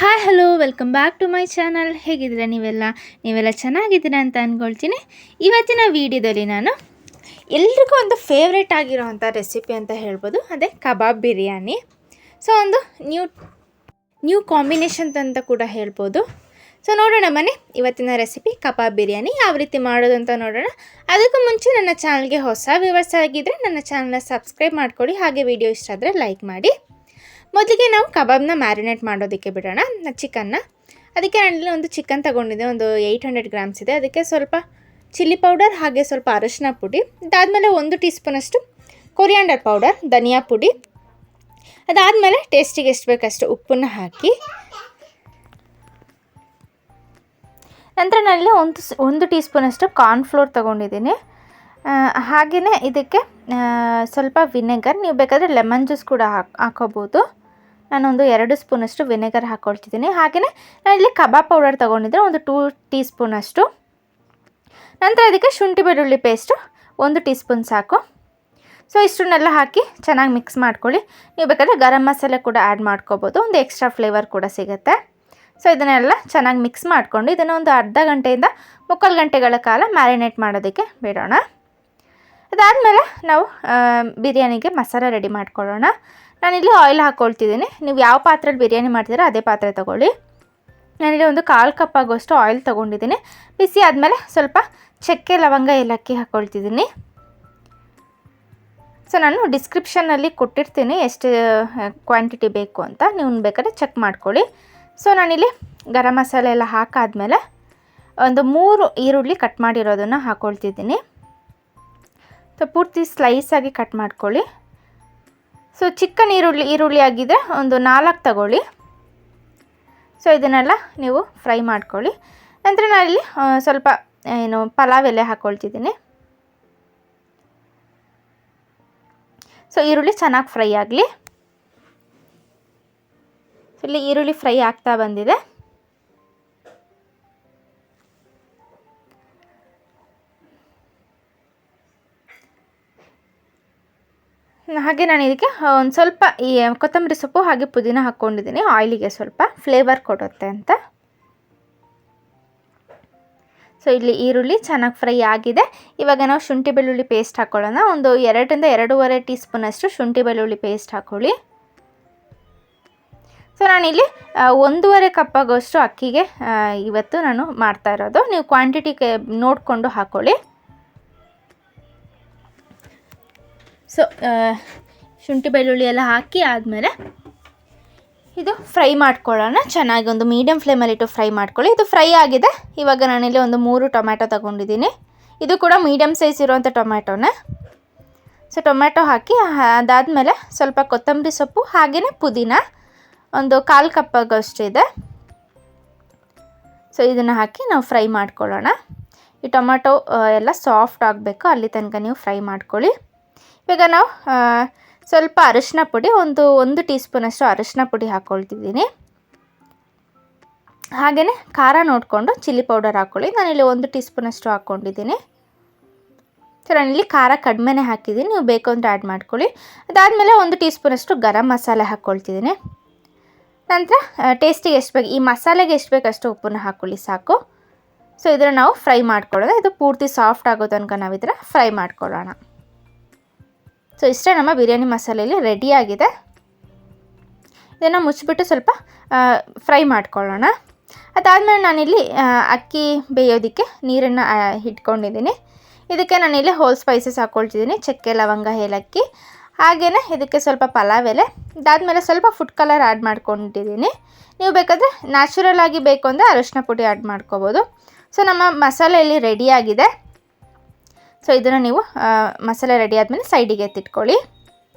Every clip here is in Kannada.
Hi hello welcome back to my channel. ಹೇಗಿದ್ದೀರಾ ನೀವೆಲ್ಲ ಚೆನ್ನಾಗಿದ್ದೀರಾ ಅಂತ ಅಂದ್ಕೊಳ್ತೀನಿ. ಇವತ್ತಿನ ವೀಡಿಯೋದಲ್ಲಿ ನಾನು ಎಲ್ರಿಗೂ ಒಂದು ಫೇವ್ರೇಟ್ ಆಗಿರೋವಂಥ ರೆಸಿಪಿ ಅಂತ ಹೇಳ್ಬೋದು, ಅದೇ ಕಬಾಬ್ ಬಿರಿಯಾನಿ. ಸೊ ಒಂದು ನ್ಯೂ ಕಾಂಬಿನೇಷನ್ ಅಂತ ಕೂಡ ಹೇಳ್ಬೋದು. ಸೊ ನೋಡೋಣ ಬನ್ನಿ, ಇವತ್ತಿನ ರೆಸಿಪಿ ಕಬಾಬ್ ಬಿರಿಯಾನಿ ಯಾವ ರೀತಿ ಮಾಡೋದು ಅಂತ ನೋಡೋಣ. ಅದಕ್ಕೂ ಮುಂಚೆ ನನ್ನ ಚಾನಲ್ಗೆ ಹೊಸ ವ್ಯೂವರ್ಸ್ ಆಗಿದ್ದರೆ ನನ್ನ ಚಾನಲ್ನ ಸಬ್ಸ್ಕ್ರೈಬ್ ಮಾಡ್ಕೊಳ್ಳಿ, ಹಾಗೆ ವಿಡಿಯೋ ಇಷ್ಟ ಆದರೆ ಲೈಕ್ ಮಾಡಿ. ಮೊದಲಿಗೆ ನಾವು ಕಬಾಬ್ನ ಮ್ಯಾರಿನೇಟ್ ಮಾಡೋದಕ್ಕೆ ಬಿಡೋಣ. ಚಿಕನ್ನ ಅದಕ್ಕೆ ನಾನಿಲ್ಲಿ ಒಂದು ಚಿಕನ್ ತೊಗೊಂಡಿದ್ದೆ, ಒಂದು 800 ಗ್ರಾಮ್ಸ್ ಇದೆ. ಅದಕ್ಕೆ ಸ್ವಲ್ಪ ಚಿಲ್ಲಿ ಪೌಡರ್ ಹಾಗೆ ಸ್ವಲ್ಪ ಅರಶಿನ ಪುಡಿ, ಅದಾದಮೇಲೆ 1 ಟೀ ಸ್ಪೂನಷ್ಟು ಕೊರಿಯಾಂಡರ್ ಪೌಡರ್, ಧನಿಯಾ ಪುಡಿ, ಅದಾದಮೇಲೆ ಟೇಸ್ಟಿಗೆ ಎಷ್ಟು ಬೇಕಷ್ಟು ಉಪ್ಪನ್ನು ಹಾಕಿ ನಂತರ ನಾನಿಲ್ಲಿ ಒಂದು ಟೀ ಸ್ಪೂನಷ್ಟು ಕಾರ್ನ್ಫ್ಲೋರ್ ತೊಗೊಂಡಿದ್ದೀನಿ. ಹಾಗೆಯೇ ಇದಕ್ಕೆ ಸ್ವಲ್ಪ ವಿನೆಗರ್, ನೀವು ಬೇಕಾದರೆ ಲೆಮನ್ ಜ್ಯೂಸ್ ಕೂಡ ಹಾಕೋಬೋದು. ನಾನೊಂದು 2 ಸ್ಪೂನಷ್ಟು ವಿನೆಗರ್ ಹಾಕ್ಕೊಳ್ತಿದ್ದೀನಿ. ಹಾಗೆಯೇ ನಾನಿಲ್ಲಿ ಕಬಾಬ್ ಪೌಡರ್ ತೊಗೊಂಡಿದ್ದರೆ ಒಂದು 2 ಟೀ ಸ್ಪೂನಷ್ಟು. ನಂತರ ಇದಕ್ಕೆ ಶುಂಠಿ ಬೆಳ್ಳುಳ್ಳಿ ಪೇಸ್ಟು 1 ಟೀ ಸ್ಪೂನ್ ಸಾಕು. ಸೊ ಇಷ್ಟನ್ನೆಲ್ಲ ಹಾಕಿ ಚೆನ್ನಾಗಿ ಮಿಕ್ಸ್ ಮಾಡ್ಕೊಳ್ಳಿ. ನೀವು ಬೇಕಾದರೆ ಗರಂ ಮಸಾಲೆ ಕೂಡ ಆ್ಯಡ್ ಮಾಡ್ಕೋಬೋದು, ಒಂದು ಎಕ್ಸ್ಟ್ರಾ ಫ್ಲೇವರ್ ಕೂಡ ಸಿಗುತ್ತೆ. ಸೊ ಇದನ್ನೆಲ್ಲ ಚೆನ್ನಾಗಿ ಮಿಕ್ಸ್ ಮಾಡಿಕೊಂಡು ಇದನ್ನು ಒಂದು ಅರ್ಧ ಗಂಟೆಯಿಂದ 3/4 ಗಂಟೆಗಳ ಕಾಲ ಮ್ಯಾರಿನೇಟ್ ಮಾಡೋದಕ್ಕೆ ಬಿಡೋಣ. ಅದಾದಮೇಲೆ ನಾವು ಬಿರಿಯಾನಿಗೆ ಮಸಾಲ ರೆಡಿ ಮಾಡ್ಕೊಳ್ಳೋಣ. ನಾನಿಲ್ಲಿ ಆಯಿಲ್ ಹಾಕ್ಕೊಳ್ತಿದ್ದೀನಿ. ನೀವು ಯಾವ ಪಾತ್ರೆಯಲ್ಲಿ ಬಿರಿಯಾನಿ ಮಾಡ್ತೀರೋ ಅದೇ ಪಾತ್ರೆ ತೊಗೊಳ್ಳಿ. ನಾನಿಲ್ಲಿ ಒಂದು 1/4 ಕಪ್ ಆಗೋಷ್ಟು ಆಯಿಲ್ ತೊಗೊಂಡಿದ್ದೀನಿ. ಬಿಸಿ ಆದಮೇಲೆ ಸ್ವಲ್ಪ ಚಕ್ಕೆ, ಲವಂಗ, ಏಲಕ್ಕಿ ಹಾಕ್ಕೊಳ್ತಿದ್ದೀನಿ. ಸೊ ನಾನು ಡಿಸ್ಕ್ರಿಪ್ಷನ್ನಲ್ಲಿ ಕೊಟ್ಟಿರ್ತೀನಿ ಎಷ್ಟು ಕ್ವಾಂಟಿಟಿ ಬೇಕು ಅಂತ, ನೀವು ಬೇಕಾದ್ರೆ ಚೆಕ್ ಮಾಡ್ಕೊಳ್ಳಿ. ಸೊ ನಾನಿಲ್ಲಿ ಗರಂ ಮಸಾಲೆ ಎಲ್ಲ ಹಾಕಾದ್ಮೇಲೆ ಒಂದು 3 ಈರುಳ್ಳಿ ಕಟ್ ಮಾಡಿರೋದನ್ನು ಹಾಕ್ಕೊಳ್ತಿದ್ದೀನಿ. ಸೊ ಪೂರ್ತಿ ಸ್ಲೈಸಾಗಿ ಕಟ್ ಮಾಡ್ಕೊಳ್ಳಿ. ಸೊ ಚಿಕ್ಕನ್ ಈರುಳ್ಳಿ ಆಗಿದೆ ಒಂದು 4 ತಗೊಳ್ಳಿ. ಸೊ ಇದನ್ನೆಲ್ಲ ನೀವು ಫ್ರೈ ಮಾಡ್ಕೊಳ್ಳಿ. ನಂತರ ನಾನಿಲ್ಲಿ ಸ್ವಲ್ಪ ಪಲಾವ್ ಎಲೆ ಹಾಕ್ಕೊಳ್ತಿದ್ದೀನಿ. ಸೊ ಈರುಳ್ಳಿ ಚೆನ್ನಾಗಿ ಫ್ರೈ ಆಗಲಿ. ಇಲ್ಲಿ ಈರುಳ್ಳಿ ಫ್ರೈ ಆಗ್ತಾ ಬಂದಿದೆ. ಹಾಗೆ ನಾನು ಇದಕ್ಕೆ ಒಂದು ಸ್ವಲ್ಪ ಈ ಕೊತ್ತಂಬರಿ ಸೊಪ್ಪು ಹಾಗೆ ಪುದೀನ ಹಾಕ್ಕೊಂಡಿದ್ದೀನಿ, ಆಯಿಲಿಗೆ ಸ್ವಲ್ಪ ಫ್ಲೇವರ್ ಕೊಡುತ್ತೆ ಅಂತ. ಸೊ ಇಲ್ಲಿ ಈರುಳ್ಳಿ ಚೆನ್ನಾಗಿ ಫ್ರೈ ಆಗಿದೆ. ಇವಾಗ ನಾವು ಶುಂಠಿ ಬೆಳ್ಳುಳ್ಳಿ ಪೇಸ್ಟ್ ಹಾಕ್ಕೊಳ್ಳೋಣ. ಒಂದು 2ರಿಂದ 2.5 ಟೀ ಸ್ಪೂನಷ್ಟು ಶುಂಠಿ ಬೆಳ್ಳುಳ್ಳಿ ಪೇಸ್ಟ್ ಹಾಕ್ಕೊಳ್ಳಿ. ಸೊ ನಾನಿಲ್ಲಿ 1.5 ಕಪ್ ಆಗೋಷ್ಟು ಅಕ್ಕಿಗೆ ಇವತ್ತು ನಾನು ಮಾಡ್ತಾ ಇರೋದು. ನೀವು ಕ್ವಾಂಟಿಟಿ ನೋಡಿಕೊಂಡು ಹಾಕ್ಕೊಳ್ಳಿ. ಸೊ ಶುಂಠಿ ಬೆಳ್ಳುಳ್ಳಿ ಎಲ್ಲ ಹಾಕಿ ಆದಮೇಲೆ ಇದು ಫ್ರೈ ಮಾಡ್ಕೊಳ್ಳೋಣ. ಚೆನ್ನಾಗಿ ಒಂದು ಮೀಡಿಯಮ್ ಫ್ಲೇಮಲ್ಲಿಟ್ಟು ಫ್ರೈ ಮಾಡ್ಕೊಳ್ಳಿ. ಇದು ಫ್ರೈ ಆಗಿದೆ. ಇವಾಗ ನಾನಿಲ್ಲಿ ಒಂದು 3 ಟೊಮ್ಯಾಟೊ ತೊಗೊಂಡಿದ್ದೀನಿ. ಇದು ಕೂಡ ಮೀಡಿಯಮ್ ಸೈಜ್ ಇರುವಂಥ ಟೊಮ್ಯಾಟೊನೇ. ಸೊ ಟೊಮ್ಯಾಟೊ ಹಾಕಿ ಅದಾದಮೇಲೆ ಸ್ವಲ್ಪ ಕೊತ್ತಂಬರಿ ಸೊಪ್ಪು ಹಾಗೆಯೇ ಪುದೀನ ಒಂದು 1/4 ಕಪ್ ಆಗೋಷ್ಟು ಇದೆ. ಸೊ ಇದನ್ನು ಹಾಕಿ ನಾವು ಫ್ರೈ ಮಾಡ್ಕೊಳ್ಳೋಣ. ಈ ಟೊಮ್ಯಾಟೊ ಎಲ್ಲ ಸಾಫ್ಟ್ ಆಗಬೇಕು, ಅಲ್ಲಿ ತನಕ ನೀವು ಫ್ರೈ ಮಾಡ್ಕೊಳ್ಳಿ. ಇವಾಗ ನಾವು ಸ್ವಲ್ಪ ಅರಿಶಿನ ಪುಡಿ ಒಂದು ಟೀ ಸ್ಪೂನಷ್ಟು ಅರಿಶಿನ ಪುಡಿ ಹಾಕ್ಕೊಳ್ತಿದ್ದೀನಿ. ಹಾಗೆಯೇ ಖಾರ ನೋಡಿಕೊಂಡು ಚಿಲ್ಲಿ ಪೌಡರ್ ಹಾಕ್ಕೊಳ್ಳಿ. ನಾನಿಲ್ಲಿ 1 ಟೀ ಸ್ಪೂನಷ್ಟು ಹಾಕ್ಕೊಂಡಿದ್ದೀನಿ. ಸೊ ನಾನಿಲ್ಲಿ ಖಾರ ಕಡಿಮೆನೇ ಹಾಕಿದ್ದೀನಿ, ನೀವು ಬೇಕು ಅಂದರೆ ಆ್ಯಡ್ ಮಾಡ್ಕೊಳ್ಳಿ. ಅದಾದಮೇಲೆ 1 ಟೀ ಸ್ಪೂನಷ್ಟು ಗರಂ ಮಸಾಲೆ ಹಾಕ್ಕೊಳ್ತಿದ್ದೀನಿ. ನಂತರ ಟೇಸ್ಟಿಗೆ ಎಷ್ಟು ಬೇಕು, ಈ ಮಸಾಲೆಗೆ ಎಷ್ಟು ಬೇಕಷ್ಟು ಉಪ್ಪನ್ನು ಹಾಕ್ಕೊಳ್ಳಿ ಸಾಕು. ಸೊ ಇದನ್ನು ನಾವು ಫ್ರೈ ಮಾಡ್ಕೊಳ್ಳೋಣ. ಇದು ಪೂರ್ತಿ ಸಾಫ್ಟ್ ಆಗೋ ತನಕ ನಾವು ಇದನ್ನು ಫ್ರೈ ಮಾಡ್ಕೊಳ್ಳೋಣ. ಸೊ ಇಷ್ಟೇ, ನಮ್ಮ ಬಿರಿಯಾನಿ ಮಸಾಲೆಯಲ್ಲಿ ರೆಡಿಯಾಗಿದೆ. ಇದನ್ನು ಮುಚ್ಚಿಬಿಟ್ಟು ಸ್ವಲ್ಪ ಫ್ರೈ ಮಾಡ್ಕೊಳ್ಳೋಣ. ಅದಾದಮೇಲೆ ನಾನಿಲ್ಲಿ ಅಕ್ಕಿ ಬೇಯೋದಕ್ಕೆ ನೀರನ್ನು ಇಟ್ಕೊಂಡಿದ್ದೀನಿ. ಇದಕ್ಕೆ ನಾನಿಲ್ಲಿ ಹೋಲ್ ಸ್ಪೈಸಸ್ ಹಾಕ್ಕೊಳ್ತಿದ್ದೀನಿ, ಚಕ್ಕೆ, ಲವಂಗ, ಏಲಕ್ಕಿ, ಹಾಗೆಯೇ ಇದಕ್ಕೆ ಸ್ವಲ್ಪ ಪಲಾವ್ ಎಲೆ, ಅದಾದಮೇಲೆ ಸ್ವಲ್ಪ ಫುಡ್ ಕಲರ್ ಆ್ಯಡ್ ಮಾಡ್ಕೊಂಡಿದ್ದೀನಿ. ನೀವು ಬೇಕಾದರೆ ನ್ಯಾಚುರಲ್ ಆಗಿ ಬೇಕು ಅಂದರೆ ಅರಿಶಿನ ಪುಡಿ ಆ್ಯಡ್ ಮಾಡ್ಕೋಬೋದು. ಸೊ ನಮ್ಮ ಮಸಾಲೆಯಲ್ಲಿ ರೆಡಿಯಾಗಿದೆ. ಸೊ ಇದನ್ನು ನೀವು ಮಸಾಲೆ ರೆಡಿ ಆದಮೇಲೆ ಸೈಡಿಗೆ ಎತ್ತಿಟ್ಕೊಳ್ಳಿ.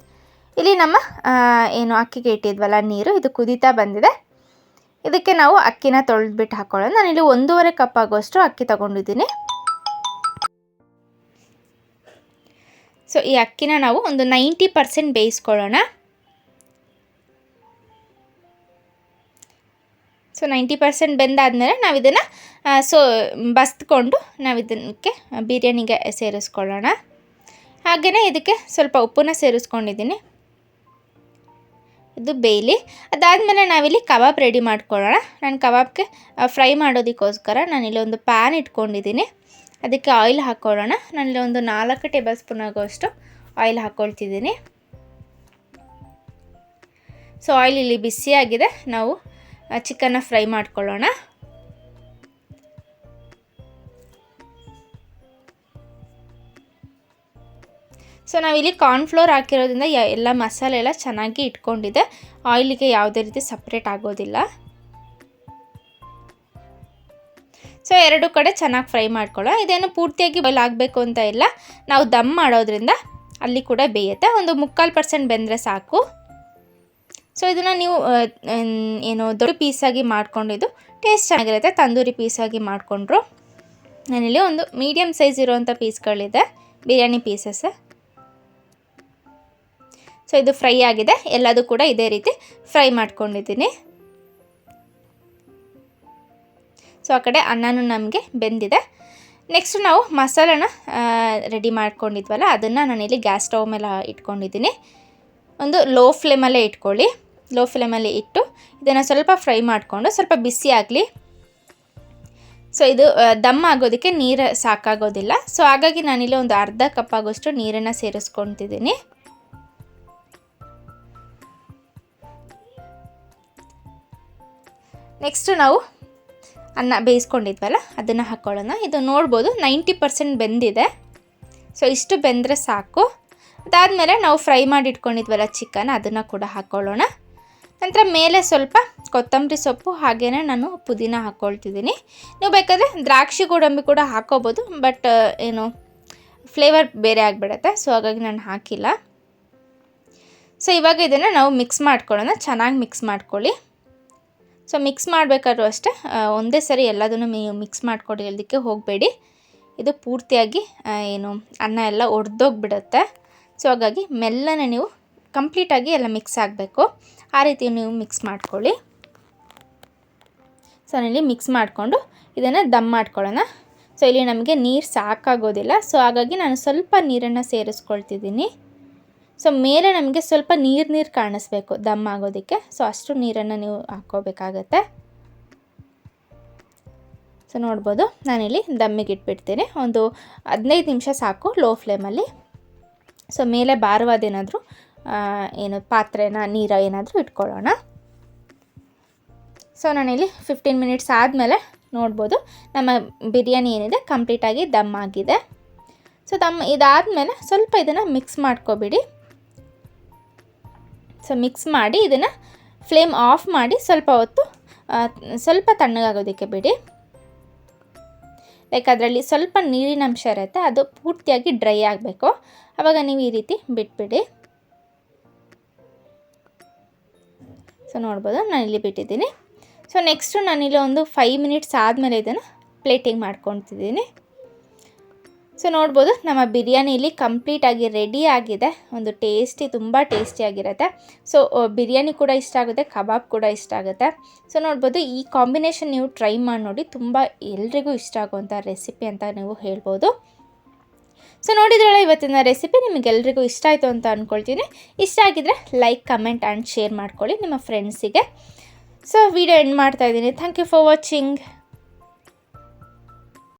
ಇಲ್ಲಿ ನಮ್ಮ ಅಕ್ಕಿಗೆ ಇಟ್ಟಿದ್ವಲ್ಲ ನೀರು, ಇದು ಕುದೀತಾ ಬಂದಿದೆ. ಇದಕ್ಕೆ ನಾವು ಅಕ್ಕಿನ ತೊಳೆದ್ಬಿಟ್ಟು ಹಾಕ್ಕೊಳ್ಳೋಣ. ನಾನಿಲ್ಲಿ 1.5 ಕಪ್ ಆಗೋಷ್ಟು ಅಕ್ಕಿ ತೊಗೊಂಡಿದ್ದೀನಿ. ಸೊ ಈ ಅಕ್ಕಿನ ನಾವು ಒಂದು 90% ಬೇಯಿಸ್ಕೊಳ್ಳೋಣ. ಸೊ 90% ಬೆಂದಾದಮೇಲೆ ನಾವು ಇದನ್ನು ಬಸ್ಕೊಂಡು ನಾವು ಇದಕ್ಕೆ ಬಿರಿಯಾನಿಗೆ ಸೇರಿಸ್ಕೊಳ್ಳೋಣ. ಹಾಗೆಯೇ ಇದಕ್ಕೆ ಸ್ವಲ್ಪ ಉಪ್ಪನ್ನು ಸೇರಿಸ್ಕೊಂಡಿದ್ದೀನಿ. ಇದು ಬೇಯಲಿ. ಅದಾದಮೇಲೆ ನಾವಿಲ್ಲಿ ಕಬಾಬ್ ರೆಡಿ ಮಾಡ್ಕೊಳ್ಳೋಣ. ನಾನು ಕಬಾಬ್ಗೆ ಫ್ರೈ ಮಾಡೋದಕ್ಕೋಸ್ಕರ ನಾನಿಲ್ಲಿ ಒಂದು ಪ್ಯಾನ್ ಇಟ್ಕೊಂಡಿದ್ದೀನಿ. ಅದಕ್ಕೆ ಆಯಿಲ್ ಹಾಕ್ಕೊಳ್ಳೋಣ. ನಾನಿಲ್ಲಿ ಒಂದು 4 ಟೇಬಲ್ ಸ್ಪೂನ್ ಆಗೋಷ್ಟು ಆಯಿಲ್ ಹಾಕ್ಕೊಳ್ತಿದ್ದೀನಿ. ಸೊ ಆಯಿಲ್ ಇಲ್ಲಿ ಬಿಸಿಯಾಗಿದೆ. ನಾವು ಚಿಕನ್ನ ಫ್ರೈ ಮಾಡ್ಕೊಳ್ಳೋಣ. ಸೊ ನಾವಿಲ್ಲಿ ಕಾರ್ನ್ಫ್ಲೋರ್ ಹಾಕಿರೋದ್ರಿಂದ ಎಲ್ಲ ಮಸಾಲೆ ಎಲ್ಲ ಚೆನ್ನಾಗಿ ಇಟ್ಕೊಂಡಿದೆ. ಆಯಿಲಿಗೆ ಯಾವುದೇ ರೀತಿ ಸಪ್ರೇಟ್ ಆಗೋದಿಲ್ಲ. ಸೊ 2 ಕಡೆ ಚೆನ್ನಾಗಿ ಫ್ರೈ ಮಾಡ್ಕೊಳ್ಳೋ. ಇದೇನು ಪೂರ್ತಿಯಾಗಿ ಬಾಯ್ಲ್ ಆಗಬೇಕು ಅಂತ ಇಲ್ಲ. ನಾವು ದಮ್ ಮಾಡೋದ್ರಿಂದ ಅಲ್ಲಿ ಕೂಡ ಬೇಯುತ್ತೆ. ಒಂದು 3/4% ಬೆಂದರೆ ಸಾಕು. ಸೊ ಇದನ್ನು ನೀವು ಏನು ದೊಡ್ಡ ಪೀಸಾಗಿ ಮಾಡ್ಕೊಂಡಿದ್ದು ಟೇಸ್ಟ್ ಚೆನ್ನಾಗಿರುತ್ತೆ. ತಂದೂರಿ ಪೀಸಾಗಿ ಮಾಡಿಕೊಂಡ್ರು. ನಾನಿಲ್ಲಿ ಒಂದು ಮೀಡಿಯಮ್ ಸೈಜ್ ಇರೋವಂಥ ಪೀಸ್ಗಳಿದೆ, ಬಿರಿಯಾನಿ ಪೀಸಸ್. ಸೊ ಇದು ಫ್ರೈ ಆಗಿದೆ. ಎಲ್ಲದೂ ಕೂಡ ಇದೇ ರೀತಿ ಫ್ರೈ ಮಾಡ್ಕೊಂಡಿದ್ದೀನಿ. ಸೊ ಆ ಕಡೆ ಅನ್ನನೂ ನಮಗೆ ಬೆಂದಿದೆ. ನೆಕ್ಸ್ಟ್ ನಾವು ಮಸಾಲನ ರೆಡಿ ಮಾಡ್ಕೊಂಡಿದ್ವಲ್ಲ, ಅದನ್ನು ನಾನಿಲ್ಲಿ ಗ್ಯಾಸ್ ಸ್ಟವ್ ಮೇಲೆ ಇಟ್ಕೊಂಡಿದ್ದೀನಿ. ಒಂದು ಲೋ ಫ್ಲೇಮಲ್ಲೇ ಇಟ್ಕೊಳ್ಳಿ. ಲೋ ಫ್ಲೇಮಲ್ಲಿ ಇಟ್ಟು ಇದನ್ನು ಸ್ವಲ್ಪ ಫ್ರೈ ಮಾಡಿಕೊಂಡು ಸ್ವಲ್ಪ ಬಿಸಿ ಆಗಲಿ. ಸೊ ಇದು ದಮ್ ಆಗೋದಕ್ಕೆ ನೀರು ಸಾಕಾಗೋದಿಲ್ಲ. ಸೊ ಹಾಗಾಗಿ ನಾನಿಲ್ಲಿ ಒಂದು ಅರ್ಧ ಕಪ್ ಆಗೋಷ್ಟು ನೀರನ್ನು ಸೇರಿಸ್ಕೊತಿದ್ದೀನಿ. ನೆಕ್ಸ್ಟು ನಾವು ಅನ್ನ ಬೇಯಿಸ್ಕೊಂಡಿದ್ವಲ್ಲ ಅದನ್ನು ಹಾಕ್ಕೊಳ್ಳೋಣ. ಇದು ನೋಡ್ಬೋದು 90% ಬೆಂದಿದೆ. ಸೊ ಇಷ್ಟು ಬೆಂದರೆ ಸಾಕು. ಅದಾದಮೇಲೆ ನಾವು ಫ್ರೈ ಮಾಡಿ ಇಟ್ಕೊಂಡಿದ್ವಲ್ಲ ಚಿಕನ್, ಅದನ್ನು ಕೂಡ ಹಾಕ್ಕೊಳ್ಳೋಣ. ನಂತರ ಮೇಲೆ ಸ್ವಲ್ಪ ಕೊತ್ತಂಬರಿ ಸೊಪ್ಪು ಹಾಗೆಯೇ ನಾನು ಪುದೀನ ಹಾಕ್ಕೊಳ್ತಿದ್ದೀನಿ. ನೀವು ಬೇಕಾದರೆ ದ್ರಾಕ್ಷಿ ಗೋಡಂಬಿ ಕೂಡ ಹಾಕ್ಕೋಬೋದು, ಬಟ್ ಏನು ಫ್ಲೇವರ್ ಬೇರೆ ಆಗಿಬಿಡುತ್ತೆ. ಸೊ ಹಾಗಾಗಿ ನಾನು ಹಾಕಿಲ್ಲ. ಸೊ ಇವಾಗ ಇದನ್ನು ನಾವು ಮಿಕ್ಸ್ ಮಾಡ್ಕೊಳ್ಳೋಣ. ಚೆನ್ನಾಗಿ ಮಿಕ್ಸ್ ಮಾಡ್ಕೊಳ್ಳಿ. ಸೊ ಮಿಕ್ಸ್ ಮಾಡಬೇಕಾದ್ರೂ ಅಷ್ಟೇ ಒಂದೇ ಸರಿ ಎಲ್ಲದನ್ನು ನೀವು ಮಿಕ್ಸ್ ಮಾಡ್ಕೊಳ್ಳೋದಕ್ಕೆ ಹೋಗಬೇಡಿ. ಇದು ಪೂರ್ತಿಯಾಗಿ ಏನು ಅನ್ನ ಎಲ್ಲ ಒಡೆದೋಗ್ಬಿಡುತ್ತೆ. ಸೊ ಹಾಗಾಗಿ ಮೆಲ್ಲನೆ ನೀವು ಕಂಪ್ಲೀಟಾಗಿ ಎಲ್ಲ ಮಿಕ್ಸ್ ಆಗಬೇಕು. ಆ ರೀತಿ ನೀವು ಮಿಕ್ಸ್ ಮಾಡ್ಕೊಳ್ಳಿ. ಸೊ ನಾನಿಲ್ಲಿ ಮಿಕ್ಸ್ ಮಾಡಿಕೊಂಡು ಇದನ್ನು ದಮ್ ಮಾಡ್ಕೊಳ್ಳೋಣ. ಸೊ ಇಲ್ಲಿ ನಮಗೆ ನೀರು ಸಾಕಾಗೋದಿಲ್ಲ. ಸೊ ಹಾಗಾಗಿ ನಾನು ಸ್ವಲ್ಪ ನೀರನ್ನು ಸೇರಿಸ್ಕೊಳ್ತಿದ್ದೀನಿ. ಸೊ ಮೇಲೆ ನಮಗೆ ಸ್ವಲ್ಪ ನೀರು ಕಾಣಿಸ್ಬೇಕು ದಮ್ ಆಗೋದಕ್ಕೆ. ಸೊ ಅಷ್ಟು ನೀರನ್ನು ನೀವು ಹಾಕ್ಕೋಬೇಕಾಗತ್ತೆ. ಸೊ ನೋಡ್ಬೋದು ನಾನಿಲ್ಲಿ ದಮ್ಮಿಗೆ ಇಟ್ಬಿಡ್ತೀನಿ. ಒಂದು 15 ನಿಮಿಷ ಸಾಕು ಲೋ ಫ್ಲೇಮಲ್ಲಿ. ಸೊ ಮೇಲೆ ಭಾರವಾದೇನಾದರೂ ಏನು ಪಾತ್ರೆನ ನೀರು ಏನಾದರೂ ಇಟ್ಕೊಳ್ಳೋಣ. ಸೊ ನಾನಿಲ್ಲಿ 15 ಮಿನಿಟ್ಸ್ ಆದಮೇಲೆ ನೋಡ್ಬೋದು ನಮ್ಮ ಬಿರಿಯಾನಿ ಏನಿದೆ ಕಂಪ್ಲೀಟಾಗಿ ದಮ್ ಆಗಿದೆ. ಸೊ ದಮ್ ಇದಾದಮೇಲೆ ಸ್ವಲ್ಪ ಇದನ್ನು ಮಿಕ್ಸ್ ಮಾಡ್ಕೊಬಿಡಿ. ಸೊ ಮಿಕ್ಸ್ ಮಾಡಿ ಇದನ್ನು ಫ್ಲೇಮ್ ಆಫ್ ಮಾಡಿ ಸ್ವಲ್ಪ ಹೊತ್ತು ಸ್ವಲ್ಪ ತಣ್ಣಗಾಗೋದಕ್ಕೆ ಬಿಡಿ. ಲೈಕ್ ಅದರಲ್ಲಿ ಸ್ವಲ್ಪ ನೀರಿನ ಅಂಶ ಇರುತ್ತೆ, ಅದು ಪೂರ್ತಿಯಾಗಿ ಡ್ರೈ ಆಗಬೇಕು. ಆವಾಗ ನೀವು ಈ ರೀತಿ ಬಿಟ್ಬಿಡಿ. ಸೊ ನೋಡ್ಬೋದು ನಾನಿಲ್ಲಿ ಬಿಟ್ಟಿದ್ದೀನಿ. ಸೊ ನೆಕ್ಸ್ಟು ನಾನಿಲ್ಲಿ ಒಂದು 5 ಮಿನಿಟ್ಸ್ ಆದಮೇಲೆ ಇದನ್ನು ಪ್ಲೇಟಿಂಗ್ ಮಾಡ್ಕೊತಿದ್ದೀನಿ. ಸೊ ನೋಡ್ಬೋದು ನಮ್ಮ ಬಿರಿಯಾನಿ ಇಲ್ಲಿ ಕಂಪ್ಲೀಟಾಗಿ ರೆಡಿ ಆಗಿದೆ. ಒಂದು ತುಂಬ ಟೇಸ್ಟಿಯಾಗಿರುತ್ತೆ. ಸೊ ಬಿರಿಯಾನಿ ಕೂಡ ಇಷ್ಟ ಆಗುತ್ತೆ, ಕಬಾಬ್ ಕೂಡ ಇಷ್ಟ ಆಗುತ್ತೆ. ಸೊ ನೋಡ್ಬೋದು ಈ ಕಾಂಬಿನೇಷನ್ ನೀವು ಟ್ರೈ ಮಾಡಿ ನೋಡಿ. ತುಂಬ ಎಲ್ರಿಗೂ ಇಷ್ಟ ಆಗುವಂಥ ರೆಸಿಪಿ ಅಂತ ನೀವು ಹೇಳ್ಬೋದು. ಸೊ ನೋಡಿದ್ರಲ್ಲ ಇವತ್ತಿನ ರೆಸಿಪಿ ನಿಮಗೆಲ್ರಿಗೂ ಇಷ್ಟ ಆಯಿತು ಅಂತ ಅಂದ್ಕೊಳ್ತೀನಿ. ಇಷ್ಟ ಆಗಿದ್ದರೆ ಲೈಕ್, ಕಮೆಂಟ್ ಆ್ಯಂಡ್ ಶೇರ್ ಮಾಡ್ಕೊಳ್ಳಿ ನಿಮ್ಮ ಫ್ರೆಂಡ್ಸಿಗೆ. ಸೊ ವಿಡಿಯೋ ಎಂಡ್ ಮಾಡ್ತಾಯಿದ್ದೀನಿ. Thank you for watching.